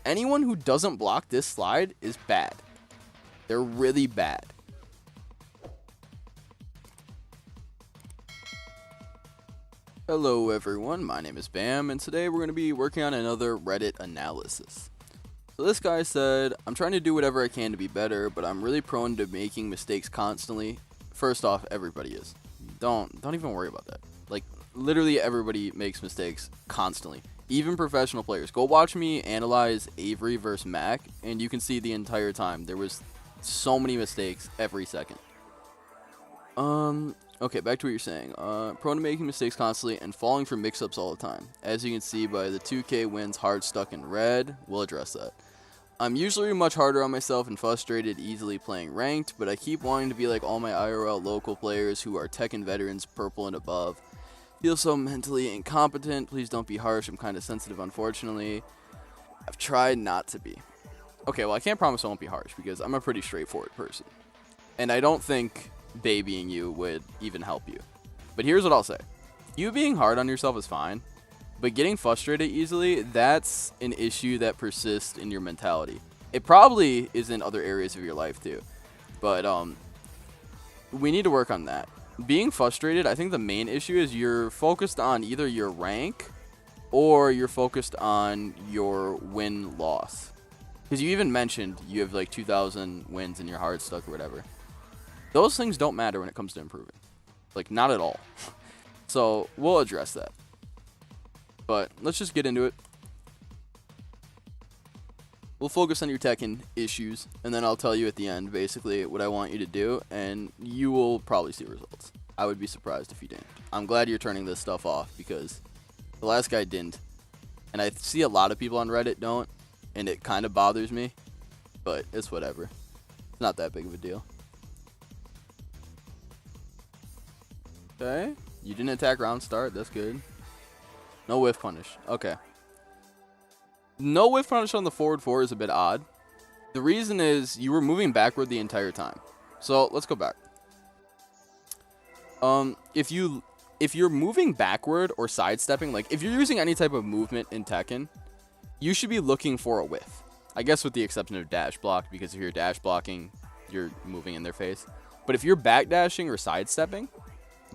Anyone who doesn't block this slide is bad. They're really bad. Hello everyone, my name is Bam, and today we're going to be working on another Reddit analysis. So this guy said, I'm trying to do whatever I can to be better, but I'm really prone to making mistakes constantly. First off, everybody is. Don't even worry about that. Like, literally everybody makes mistakes constantly. Even professional players. Go watch me analyze Avery versus Mac, and you can see the entire time there was so many mistakes every second. Okay, back to what you're saying. Prone to making mistakes constantly and falling for mix-ups all the time. As you can see by the 2K wins hard stuck in red, we'll address that. I'm usually much harder on myself and frustrated easily playing ranked, but I keep wanting to be like all my IRL local players who are Tekken veterans, purple and above. Feel so mentally incompetent. Please don't be harsh. I'm kind of sensitive, unfortunately. I've tried not to be. Okay, well, I can't promise I won't be harsh because I'm a pretty straightforward person. And I don't think babying you would even help you. But here's what I'll say. You being hard on yourself is fine, but getting frustrated easily, that's an issue that persists in your mentality. It probably is in other areas of your life too. But we need to work on that. Being frustrated, I think the main issue is you're focused on either your rank or you're focused on your win-loss. Because you even mentioned you have like 2,000 wins in your hard stuck or whatever. Those things don't matter when it comes to improving. Like, not at all. So, we'll address that. But, let's just get into it. We'll focus on your Tekken issues, and then I'll tell you at the end, basically, what I want you to do, and you will probably see results. I would be surprised if you didn't. I'm glad you're turning this stuff off, because the last guy didn't. And I see a lot of people on Reddit don't, and it kind of bothers me, but it's whatever. It's not that big of a deal. Okay, you didn't attack round start, that's good. No whiff punish, okay. No whiff punish on the forward 4 is a bit odd. The reason is you were moving backward the entire time. So, let's go back. If you're moving backward or sidestepping, like if you're using any type of movement in Tekken, you should be looking for a whiff. I guess with the exception of dash block, because if you're dash blocking, you're moving in their face. But if you're backdashing or sidestepping,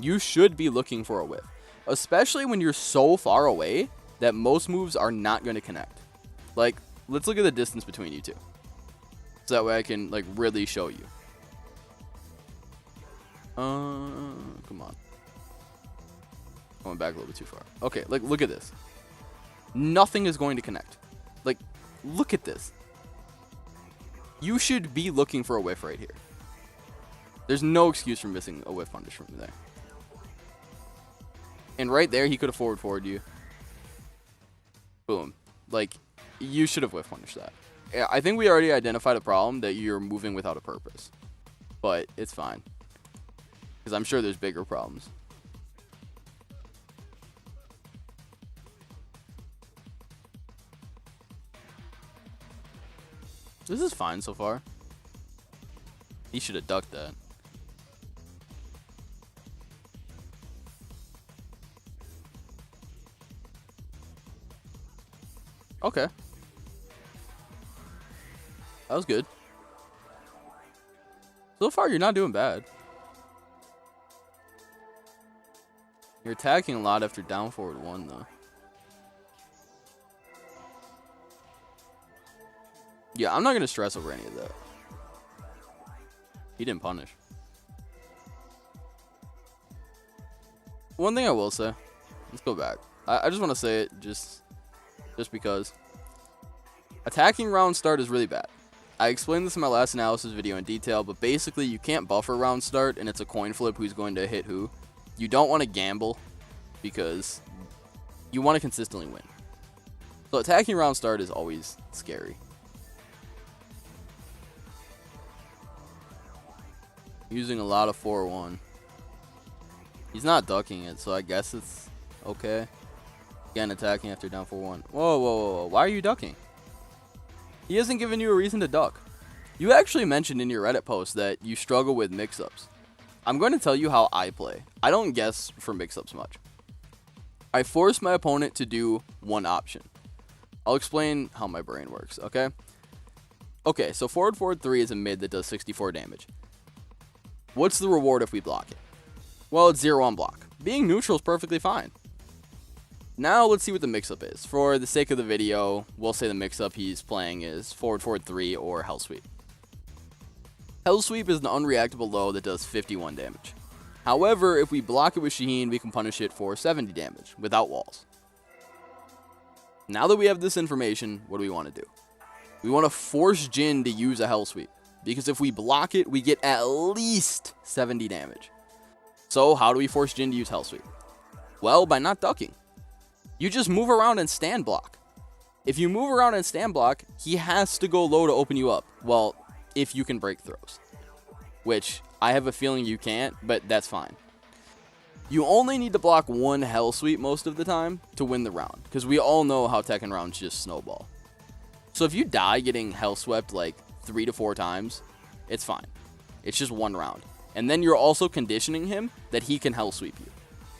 you should be looking for a whiff, especially when you're so far away that most moves are not going to connect. Like, let's look at the distance between you two, so that way I can like really show you. Come on, going back a little bit too far. Okay, like look at this. Nothing is going to connect. Like, look at this. You should be looking for a whiff right here. There's no excuse for missing a whiff punish from there. And right there, he could have forward you. Boom. Like, you should have whiff punished that. Yeah, I think we already identified a problem that you're moving without a purpose. But it's fine. Because I'm sure there's bigger problems. This is fine so far. He should have ducked that. Okay. That was good. So far, you're not doing bad. You're attacking a lot after down forward 1, though. Yeah, I'm not going to stress over any of that. He didn't punish. One thing I will say. Let's go back. I just want to say it just because. Attacking round start is really bad. I explained this in my last analysis video in detail, but basically you can't buffer round start and it's a coin flip who's going to hit who. You don't want to gamble because you want to consistently win. So attacking round start is always scary. Using a lot of 4-1. He's not ducking it, so I guess it's okay. Again, attacking after down 4-1. Whoa. Why are you ducking? He hasn't given you a reason to duck. You actually mentioned in your Reddit post that you struggle with mix-ups. I'm going to tell you how I play. I don't guess for mix-ups much. I force my opponent to do one option. I'll explain how my brain works, okay? Okay, so forward 3 is a mid that does 64 damage. What's the reward if we block it? Well, it's 0 on block. Being neutral is perfectly fine. Now let's see what the mix-up is. For the sake of the video, we'll say the mix-up he's playing is forward 3 or Hell Sweep. Hell Sweep is an unreactable low that does 51 damage. However, if we block it with Shaheen, we can punish it for 70 damage without walls. Now that we have this information, what do we want to do? We want to force Jin to use a Hell Sweep, because if we block it, we get at least 70 damage. So how do we force Jin to use Hell Sweep? Well, by not ducking. You just move around and stand block. If you move around and stand block, he has to go low to open you up. Well, if you can break throws. Which, I have a feeling you can't, but that's fine. You only need to block one Hell Sweep most of the time to win the round, because we all know how Tekken rounds just snowball. So if you die getting Hell Swept like 3 to 4 times, it's fine. It's just one round. And then you're also conditioning him that he can Hell Sweep you.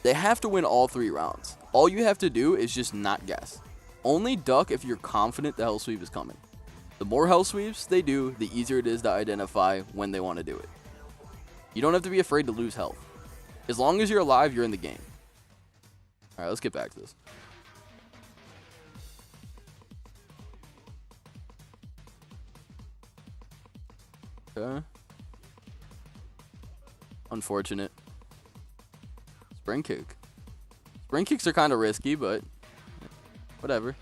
They have to win all 3 rounds. All you have to do is just not guess. Only duck if you're confident the Hell Sweep is coming. The more Hell Sweeps they do, the easier it is to identify when they want to do it. You don't have to be afraid to lose health. As long as you're alive, you're in the game. Alright, let's get back to this. Okay. Unfortunate. Spring kick. Spring kicks are kind of risky, but whatever.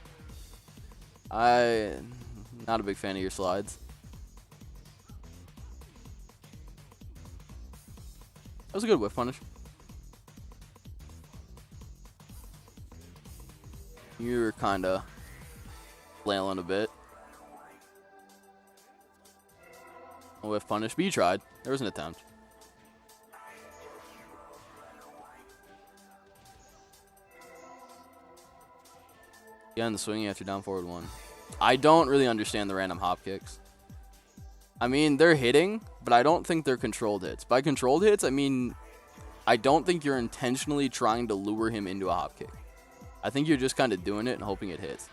I'm not a big fan of your slides. That was a good whiff punish. You were kind of flailing a bit. A whiff punish, but you tried. There was an attempt. Again, the swinging after down forward 1. I don't really understand the random hop kicks. I mean, they're hitting, but I don't think they're controlled hits. By controlled hits, I mean, I don't think you're intentionally trying to lure him into a hop kick. I think you're just kind of doing it and hoping it hits.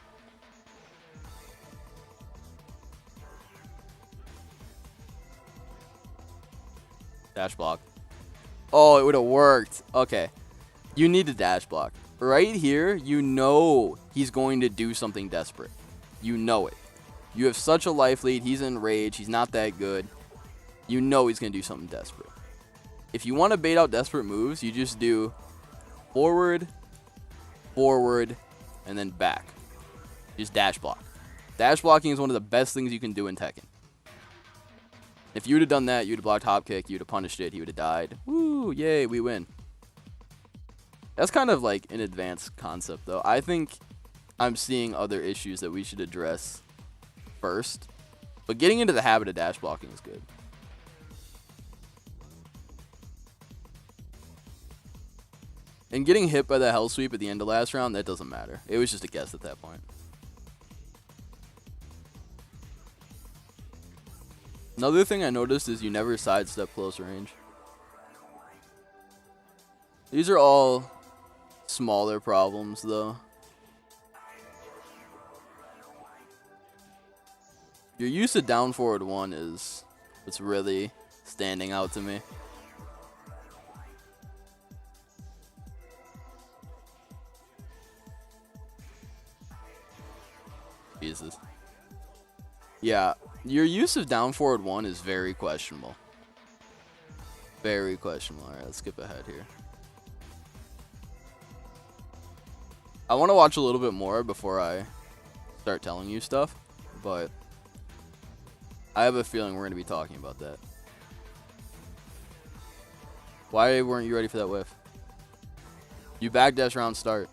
Dash block. Oh, it would have worked. Okay. You need to dash block. Right here, you know he's going to do something desperate. You know it. You have such a life lead. He's in rage. He's not that good. You know he's going to do something desperate. If you want to bait out desperate moves, you just do forward, forward, and then back. Just dash block. Dash blocking is one of the best things you can do in Tekken. If you would have done that, you would have blocked hop kick, you would have punished it, he would have died. Woo, yay, we win. That's kind of like an advanced concept, though. I think I'm seeing other issues that we should address first. But getting into the habit of dash blocking is good. And getting hit by the Hell Sweep at the end of last round, that doesn't matter. It was just a guess at that point. Another thing I noticed is you never sidestep close range. These are all smaller problems, though. Your use of down forward 1 is what's really standing out to me. Jesus. Yeah, your use of down forward 1 is very questionable. Very questionable. Alright, let's skip ahead here. I want to watch a little bit more before I start telling you stuff, but I have a feeling we're going to be talking about that. Why weren't you ready for that whiff? You backdash round start.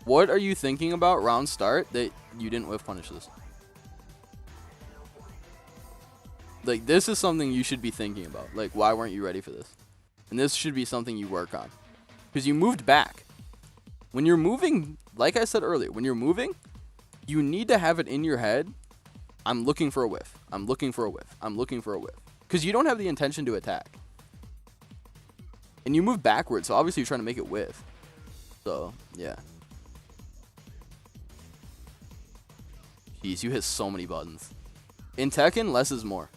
What are you thinking about round start that you didn't whiff punish this? Like, this is something you should be thinking about. Like, why weren't you ready for this? And this should be something you work on. Because you moved back. When you're moving, like I said earlier, when you're moving, you need to have it in your head, I'm looking for a whiff. I'm looking for a whiff. I'm looking for a whiff. Because you don't have the intention to attack. And you move backwards, so obviously you're trying to make it whiff. So, yeah. Jeez, you hit so many buttons. In Tekken, less is more.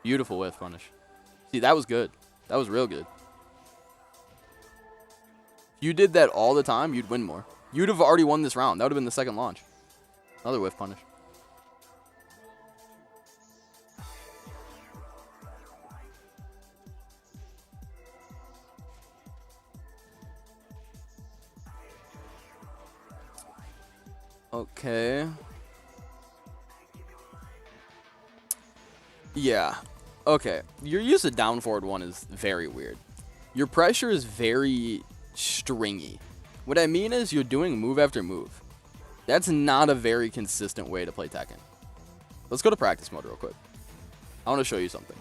Beautiful whiff punish. See, that was good. That was real good. If you did that all the time, you'd win more. You'd have already won this round. That would have been the second launch. Another whiff punish. Okay. Yeah. Okay. Your use of down forward 1 is very weird. Your pressure is very stringy. What I mean is you're doing move after move. That's not a very consistent way to play Tekken. Let's go to practice mode real quick. I want to show you something.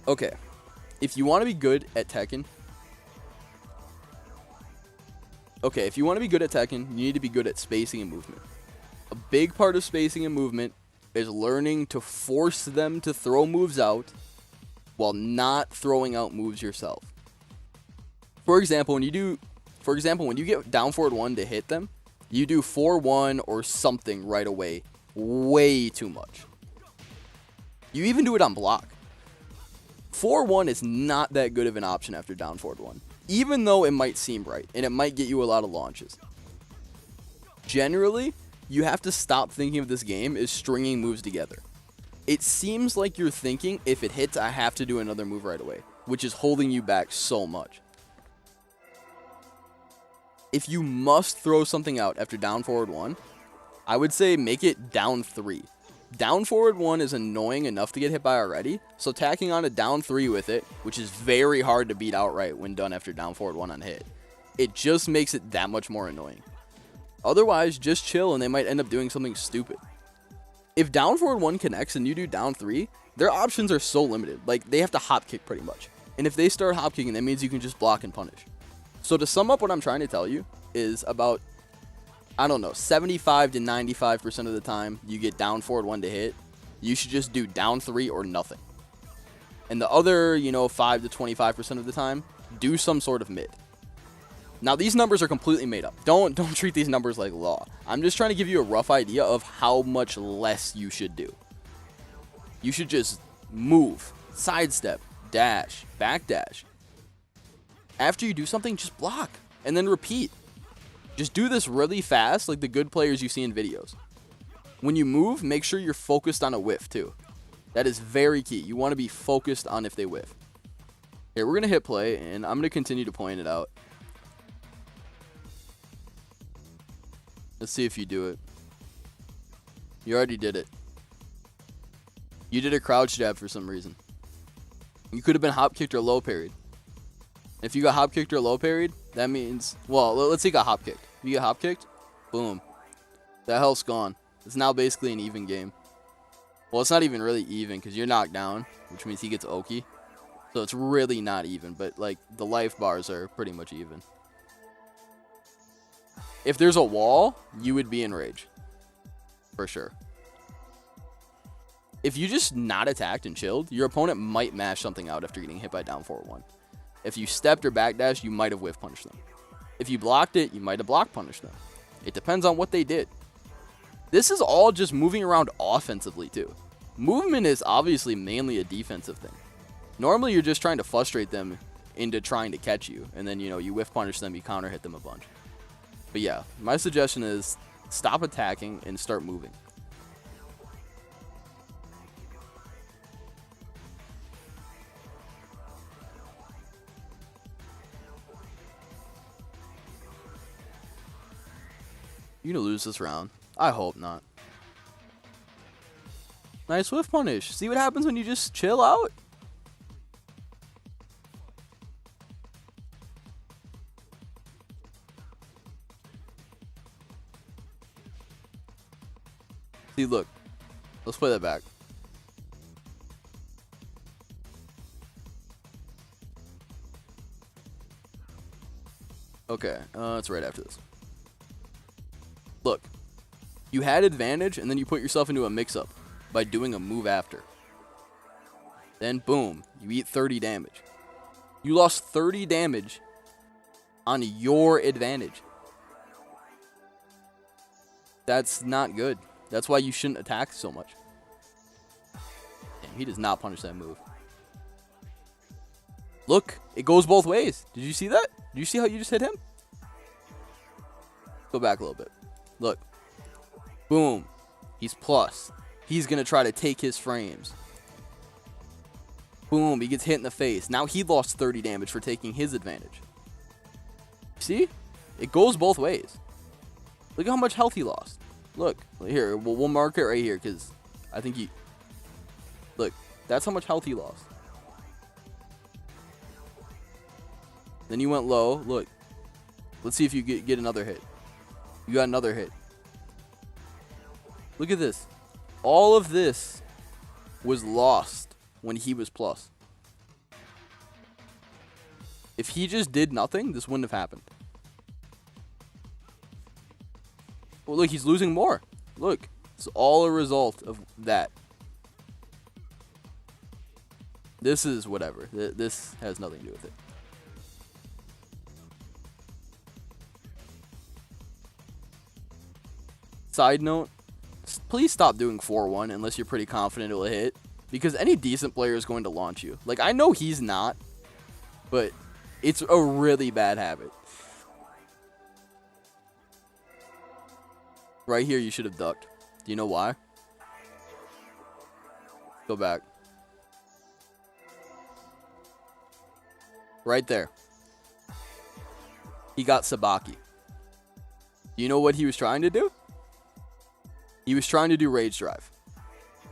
Okay. If you want to be good at Tekken, you need to be good at spacing and movement. A big part of spacing and movement is learning to force them to throw moves out while not throwing out moves yourself. For example, when you get down forward 1 to hit them, you do 4-1 or something right away. Way too much. You even do it on block. 4-1 is not that good of an option after down forward 1. Even though it might seem right, and it might get you a lot of launches. Generally, you have to stop thinking of this game as stringing moves together. It seems like you're thinking, if it hits, I have to do another move right away, which is holding you back so much. If you must throw something out after down forward 1, I would say make it down 3. Down forward 1 is annoying enough to get hit by already, so tacking on a down 3 with it, which is very hard to beat outright when done after down forward 1 on hit, it just makes it that much more annoying. Otherwise, just chill and they might end up doing something stupid. If down forward 1 connects and you do down 3, their options are so limited. Like, they have to hop kick pretty much. And if they start hop kicking, that means you can just block and punish. So to sum up what I'm trying to tell you is about, I don't know, 75 to 95% of the time you get down forward 1 to hit, you should just do down 3 or nothing. And the other, 5 to 25% of the time, do some sort of mid. Now, these numbers are completely made up. Don't treat these numbers like law. I'm just trying to give you a rough idea of how much less you should do. You should just move, sidestep, dash, backdash. After you do something, just block, and then repeat. Just do this really fast, like the good players you see in videos. When you move, make sure you're focused on a whiff, too. That is very key. You want to be focused on if they whiff. Here, we're going to hit play, and I'm going to continue to point it out. Let's see if you do it. You already did it. You did a crouch jab for some reason. You could have been hop kicked or low parried. If you got hop kicked or low parried, that means, well, let's say you got hop kicked. If you get hop kicked, boom. That health's gone. It's now basically an even game. Well, it's not even really even because you're knocked down, which means he gets Oki. So it's really not even, but like the life bars are pretty much even. If there's a wall, you would be in rage. For sure. If you just not attacked and chilled, your opponent might mash something out after getting hit by down forward 1. If you stepped or backdashed, you might have whiff punished them. If you blocked it, you might have block punished them. It depends on what they did. This is all just moving around offensively too. Movement is obviously mainly a defensive thing. Normally you're just trying to frustrate them into trying to catch you, and then you whiff punish them, you counter hit them a bunch. But yeah, my suggestion is stop attacking and start moving. You're going to lose this round. I hope not. Nice whiff punish. See what happens when you just chill out? See, look. Let's play that back. Okay, it's right after this. Look. You had advantage, and then you put yourself into a mix-up by doing a move after. Then boom, you eat 30 damage. You lost 30 damage on your advantage. That's not good. That's why you shouldn't attack so much. Damn, he does not punish that move. Look, it goes both ways. Did you see that? Did you see how you just hit him? Go back a little bit. Look. Boom. He's plus. He's going to try to take his frames. Boom. He gets hit in the face. Now he lost 30 damage for taking his advantage. See? It goes both ways. Look at how much health he lost. Look. Here. We'll mark it right here because I think he... Look. That's how much health he lost. Then you went low. Look. Let's see if you get another hit. You got another hit. Look at this. All of this was lost when he was plus. If he just did nothing, this wouldn't have happened. Well, look, he's losing more. Look, it's all a result of that. This is whatever. This has nothing to do with it. Side note, please stop doing 4-1 unless you're pretty confident it will hit. Because any decent player is going to launch you. Like, I know he's not, but it's a really bad habit. Right here, you should have ducked. Do you know why? Go back. Right there. He got Sabaki. Do you know what he was trying to do? He was trying to do Rage Drive.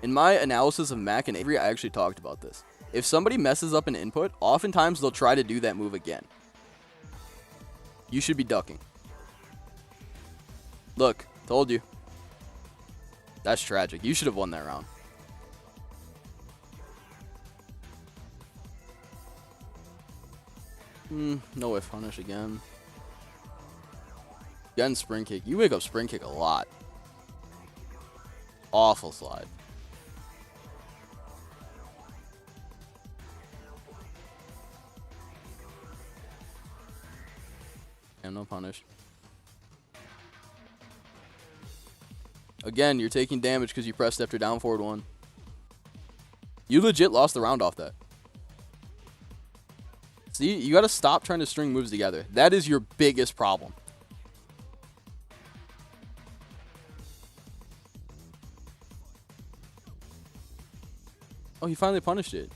In my analysis of Mac and Avery, I actually talked about this. If somebody messes up an input, oftentimes they'll try to do that move again. You should be ducking. Look, told you. That's tragic. You should have won that round. No whiff punish again. Again, spring kick. You wake up spring kick a lot. Awful slide. And no punish. Again, you're taking damage because you pressed after down forward 1. You legit lost the round off that. See, you got to stop trying to string moves together. That is your biggest problem. Oh, he finally punished it.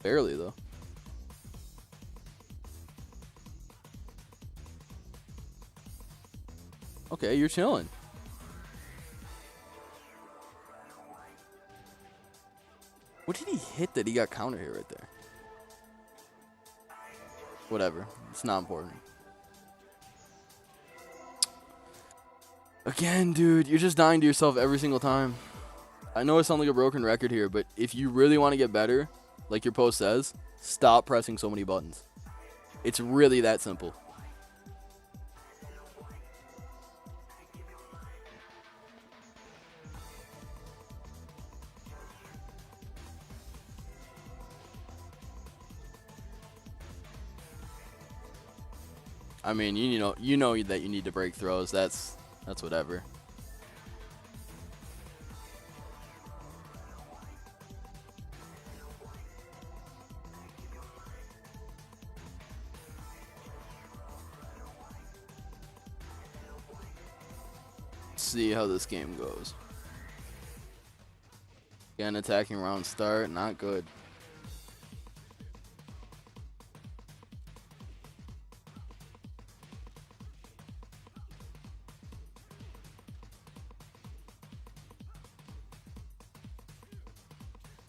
Barely, though. Okay, you're chilling. What did he hit that he got counter hit right there? Whatever. It's not important. Again, dude, you're just dying to yourself every single time. I know I sound like a broken record here, but if you really want to get better, like your post says, stop pressing so many buttons. It's really that simple. I mean, you know that you need to break throws. That's whatever. See how this game goes. Again, attacking round start, not good.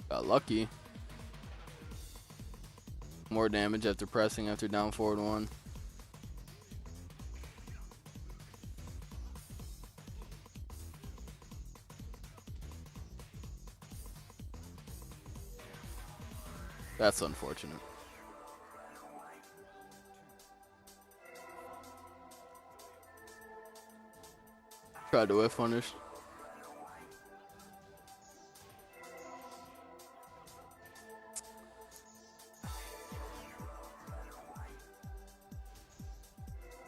Got lucky. More damage after pressing after down forward 1. That's unfortunate. Tried to whiff punish.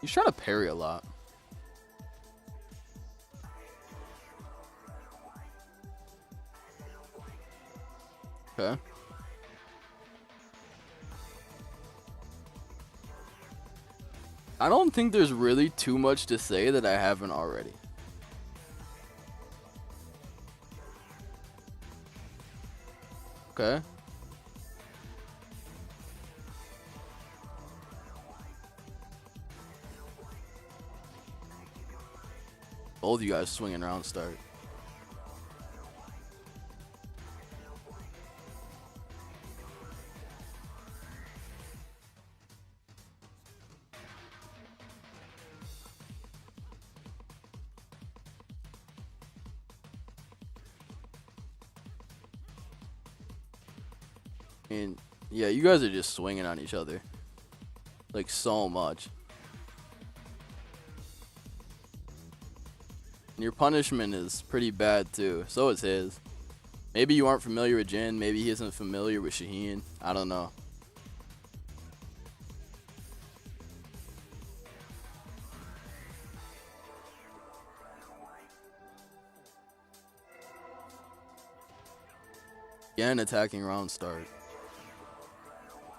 He's trying to parry a lot. Okay. I don't think there's really too much to say that I haven't already. Okay. Both of you guys swinging around start. And yeah, you guys are just swinging on each other. Like so much. And your punishment is pretty bad too. So is his. Maybe you aren't familiar with Jin. Maybe he isn't familiar with Shaheen. I don't know. Again, attacking round start.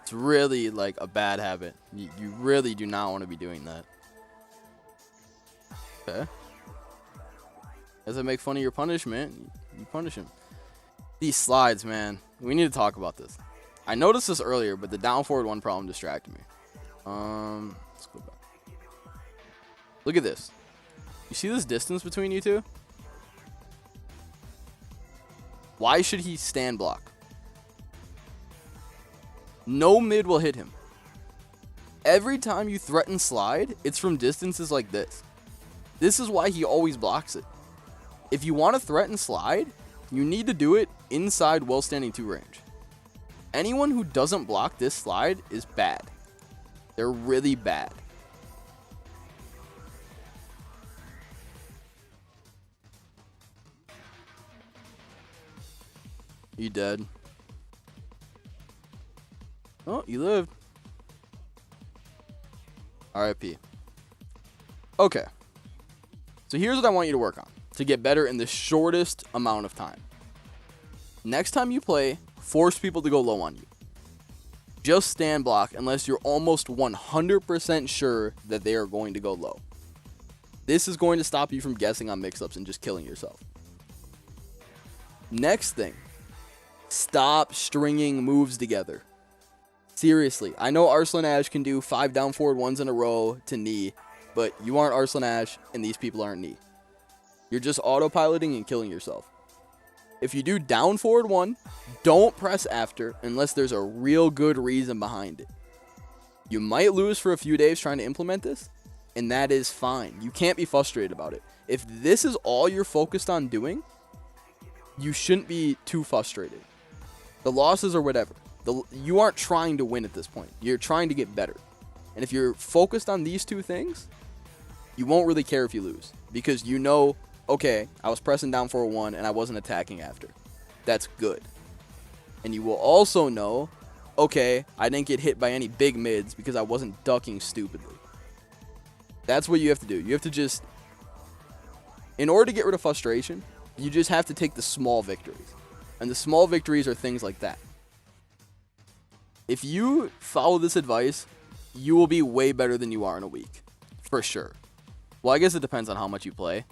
It's really like a bad habit. You really do not want to be doing that. Okay. As I make fun of your punishment, you punish him. These slides, man. We need to talk about this. I noticed this earlier, but the down forward one problem distracted me. Let's go back. Look at this. You see this distance between you two? Why should he stand block? No mid will hit him. Every time you threaten slide, it's from distances like this. This is why he always blocks it. If you want to threaten slide, you need to do it inside while standing 2 range. Anyone who doesn't block this slide is bad. They're really bad. You dead. Oh, you lived. RIP. Okay. So here's what I want you to work on to get better in the shortest amount of time. Next time you play, force people to go low on you. Just stand block unless you're almost 100% sure that they are going to go low. This is going to stop you from guessing on mix-ups and just killing yourself. Next thing, stop stringing moves together. Seriously, I know Arslan Ash can do 5 down forward ones in a row to knee, but you aren't Arslan Ash and these people aren't knee. You're just autopiloting and killing yourself. If you do down forward 1, don't press after unless there's a real good reason behind it. You might lose for a few days trying to implement this, and that is fine. You can't be frustrated about it. If this is all you're focused on doing, you shouldn't be too frustrated. The losses or whatever. You aren't trying to win at this point. You're trying to get better. And if you're focused on these 2 things, you won't really care if you lose. Because you know, okay, I was pressing down for a 1 and I wasn't attacking after. That's good. And you will also know, okay, I didn't get hit by any big mids because I wasn't ducking stupidly. That's what you have to do. You have to just, in order to get rid of frustration, you just have to take the small victories. And the small victories are things like that. If you follow this advice, you will be way better than you are in a week. For sure. Well, I guess it depends on how much you play.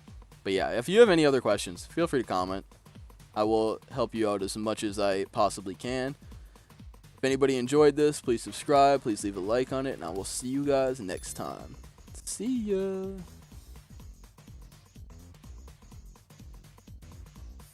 But yeah, if you have any other questions, feel free to comment. I will help you out as much as I possibly can. If anybody enjoyed this, please subscribe. Please leave a like on it. And I will see you guys next time. See ya.